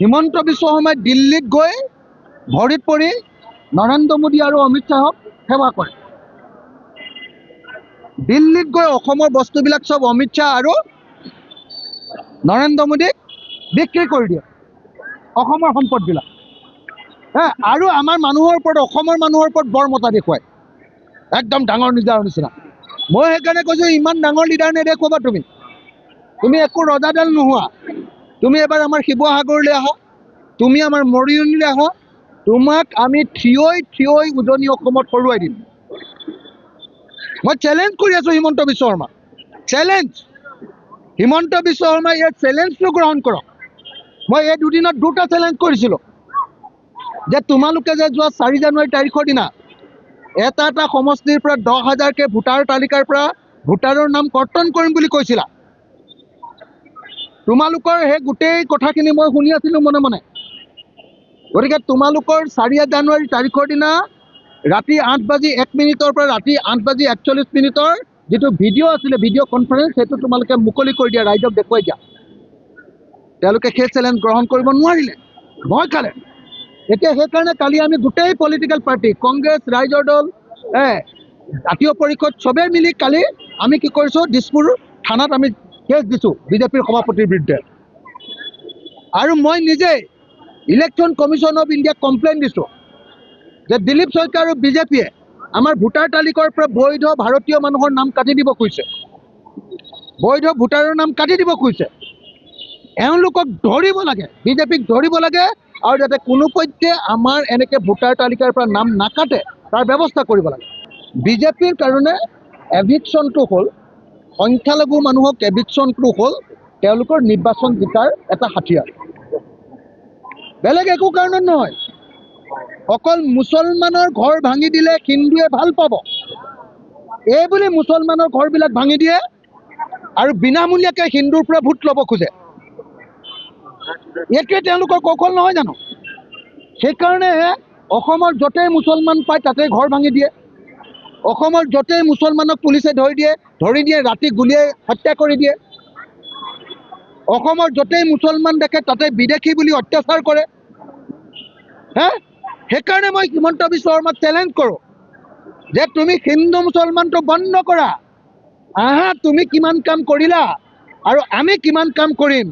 হিমন্ত বিশ্ব শৰ্মাই দিল্লীত গৈ ভৰিত পৰি নৰেন্দ্ৰ মোদী আৰু অমিত শ্বাহক সেৱা কৰে। দিল্লীত গৈ অসমৰ বস্তুবিলাক চব অমিত শ্বাহ আৰু নৰেন্দ্ৰ মোদীক বিক্ৰী কৰি দিয়ে, অসমৰ সম্পদবিলাক। আৰু আমাৰ মানুহৰ ওপৰত, অসমৰ মানুহৰ ওপৰত বৰ মতা দেখুৱায়, একদম ডাঙৰ লিডাৰৰ নিচিনা। মই সেইকাৰণে কৈছোঁ, ইমান ডাঙৰ লিডাৰ নেদেখুৱাবা তুমি একো ৰজাডাল নোহোৱা। তুমি এবাৰ আমাৰ শিৱসাগৰলৈ আহা, তুমি আমাৰ মৰিয়নিলৈ আহা, তোমাক আমি থিয়ই উজনি অসমত হৰুৱাই দিম। মই চেলেঞ্জ কৰি আছোঁ হিমন্ত বিশ্ব শৰ্মা, চেলেঞ্জ। হিমন্ত বিশ্ব শৰ্মাই এই চেলেঞ্জটো গ্ৰহণ কৰক। মই এই দুদিনত দুটা চেলেঞ্জ কৰিছিলোঁ যে তোমালোকে যে যোৱা 4 জানুৱাৰী তাৰিখৰ দিনা এটা সমষ্টিৰ পৰা 10,000কে ভোটাৰ তালিকাৰ পৰা ভোটাৰৰ নাম কৰ্তন কৰিম বুলি কৈছিলা। তোমালোকৰ সেই গোটেই কথাখিনি মই শুনি আছিলোঁ মনে মনে। গতিকে তোমালোকৰ 4 জানুৱাৰী তাৰিখৰ দিনা ৰাতি 8:01 পৰা ৰাতি 8:41 যিটো ভিডিঅ' আছিলে, ভিডিঅ' কনফাৰেন্স, সেইটো তোমালোকে মুকলি কৰি দিয়া, ৰাইজক দেখুৱাই দিয়া। তেওঁলোকে সেই চেলেঞ্জ গ্ৰহণ কৰিব নোৱাৰিলে, ভয় খালে। এতিয়া সেইকাৰণে কালি আমি গোটেই পলিটিকেল পাৰ্টি, কংগ্ৰেছ, ৰাইজৰ দল, জাতীয় পৰিষদ চবেই মিলি কালি আমি কি কৰিছোঁ, দিছপুৰ থানাত আমি কেছ দিছোঁ বিজেপিৰ সভাপতিৰ বিৰুদ্ধে। আৰু মই নিজেই ইলেকশ্যন কমিশ্যন অফ ইণ্ডিয়াক কমপ্লেইন দিছোঁ যে দিলীপ শইকীয়া আৰু বিজেপিয়ে আমাৰ ভোটাৰ তালিকাৰ পৰা বৈধ ভাৰতীয় মানুহৰ নাম কাটি দিব খুজিছে, বৈধ ভোটাৰৰ নাম কাটি দিব খুজিছে। এওঁলোকক ধৰিব লাগে, বিজেপিক ধৰিব লাগে, আৰু যাতে কোনোপধ্যে আমাৰ এনেকৈ ভোটাৰ তালিকাৰ পৰা নাম নাকাটে তাৰ ব্যৱস্থা কৰিব লাগে। বিজেপিৰ কাৰণে এভিকশ্যনটো হ'ল, সংখ্যালঘু মানুহক এভিকশ্যনটো হ'ল তেওঁলোকৰ নিৰ্বাচন জিকাৰ এটা হাতিয়াৰ, বেলেগ একো কাৰণত নহয়। অকল মুছলমানৰ ঘৰ ভাঙি দিলে হিন্দুৱে ভাল পাব, এই বুলি মুছলমানৰ ঘৰবিলাক ভাঙি দিয়ে আৰু বিনামূলীয়াকৈ হিন্দুৰ পৰা ভোট ল'ব খোজে। এইটোৱে তেওঁলোকৰ কৌশল নহয় জানো? সেইকাৰণে অসমৰ য'তেই মুছলমান পায় তাতেই ঘৰ ভাঙি দিয়ে, অসমৰ য'তেই মুছলমানক পুলিচে ধৰি দিয়ে ৰাতি গুলীয়াই হত্যা কৰি দিয়ে, অসমৰ য'তেই মুছলমান দেখে তাতে বিদেশী বুলি অত্যাচাৰ কৰে। সেইকাৰণে মই হিমন্ত বিশ্ব শৰ্মাক চেলেঞ্জ কৰোঁ যে তুমি হিন্দু মুছলমানটো বন্ধ কৰা। আহা, তুমি কিমান কাম কৰিলা আৰু আমি কিমান কাম কৰিম,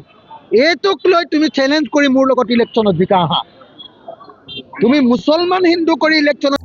এইটোক লৈ তুমি চেলেঞ্জ কৰি মোৰ লগত ইলেকশ্যনত জিকা। আহা, তুমি মুছলমান হিন্দু কৰি ইলেকশ্যনত